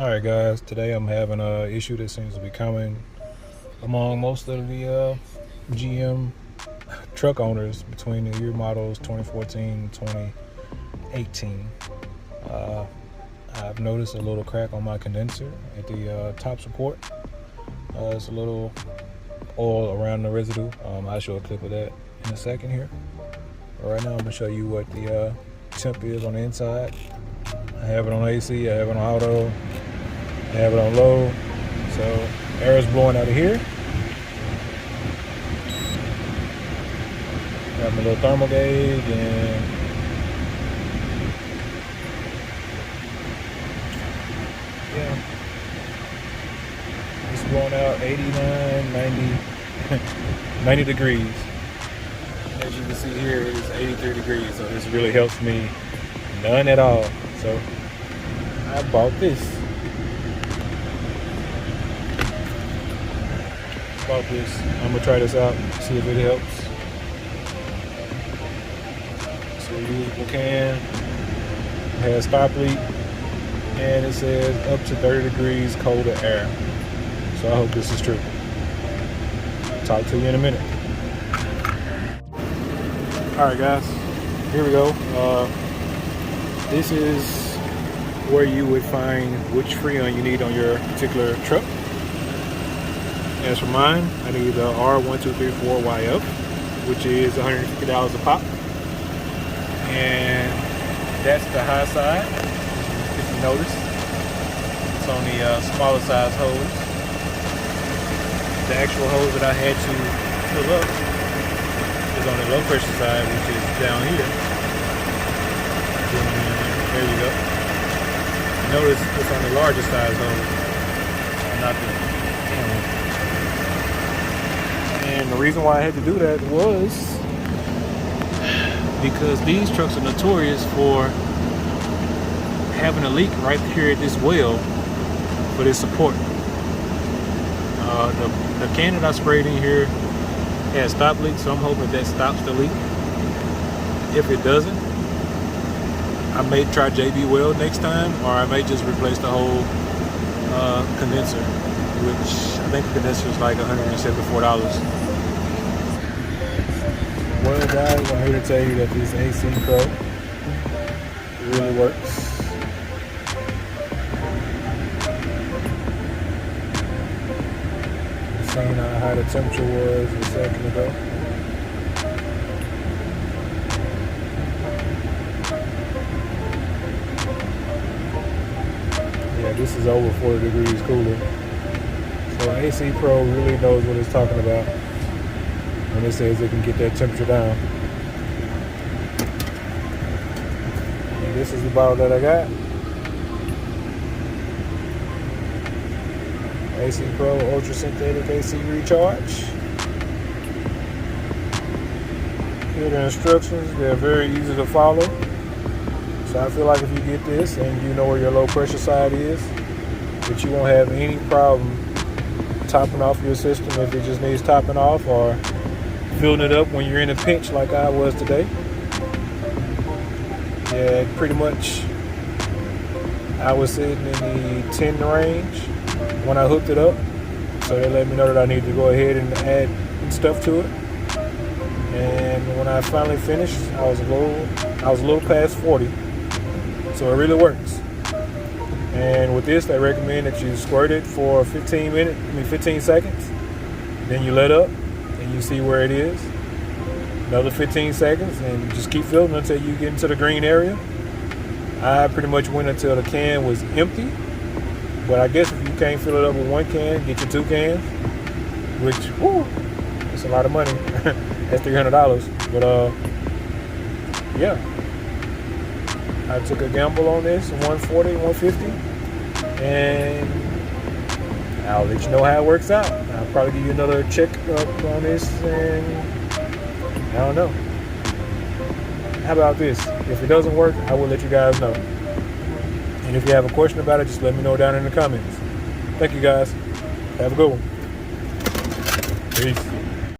Alright guys, today I'm having an issue that seems to be common among most of the GM truck owners between the year models 2014 and 2018. I've noticed a little crack on my condenser at the top support. There's a little oil around the residue. I'll show a clip of that in a second here. But right now I'm going to show you what the temp is on the inside. I have it on AC, I have it on auto, I have it on low. So air is blowing out of here. Got my little thermal gauge and yeah, it's blowing out 89, 90, 90 degrees. As you can see here, it's 83 degrees, so this really helps me none at all. So I bought this. I'm gonna try this out, see if it helps. So reusable can, it has stop leak, and it says up to 30 degrees colder air. So I hope this is true. Talk to you in a minute. Alright guys, here we go. This is where you would find which Freon you need on your particular truck. As for mine, I need the R1234yf, which is $150 a pop. And that's the high side, if you notice. It's on the smaller size hose. The actual hose that I had to fill up is on the low pressure side, which is down here. There you go. Notice it's on the larger size hose, not the And the reason why I had to do that was because these trucks are notorious for having a leak right here at this well for this support. The can that I sprayed in here has stop leak, so I'm hoping that stops the leak. If it doesn't, I may try JB Weld next time, or I may just replace the whole condenser, which I think the condenser is like $174. Well guys, I'm here to tell you that this AC Pro really works. You've seen how the temperature was a second ago. Yeah, this is over 40 degrees cooler. So AC Pro really knows what it's talking about when it says it can get that temperature down. And this is the bottle that I got. AC Pro Ultra Synthetic AC Recharge. Here are the instructions. They're very easy to follow. So I feel like if you get this and you know where your low pressure side is, that you won't have any problem topping off your system if it just needs topping off, or filling it up when you're in a pinch like I was today. Yeah, pretty much I was sitting in the 10 range when I hooked it up, so they let me know that I need to go ahead and add stuff to it. And when I finally finished, I was a little past 40, so it really works. And with this, they recommend that you squirt it for 15 seconds, then you let up and you see where it is. Another 15 seconds, and just keep filling until you get into the green area. I pretty much went until the can was empty, but I guess if you can't fill it up with one can, get your 2 cans, which, whoo, that's a lot of money. That's $300. But yeah, I took a gamble on this, 140, 150, and I'll let you know how it works out. I'll probably give you another check up on this, and I don't know. How about this? If it doesn't work, I will let you guys know. And if you have a question about it, just let me know down in the comments. Thank you guys. Have a good one. Peace.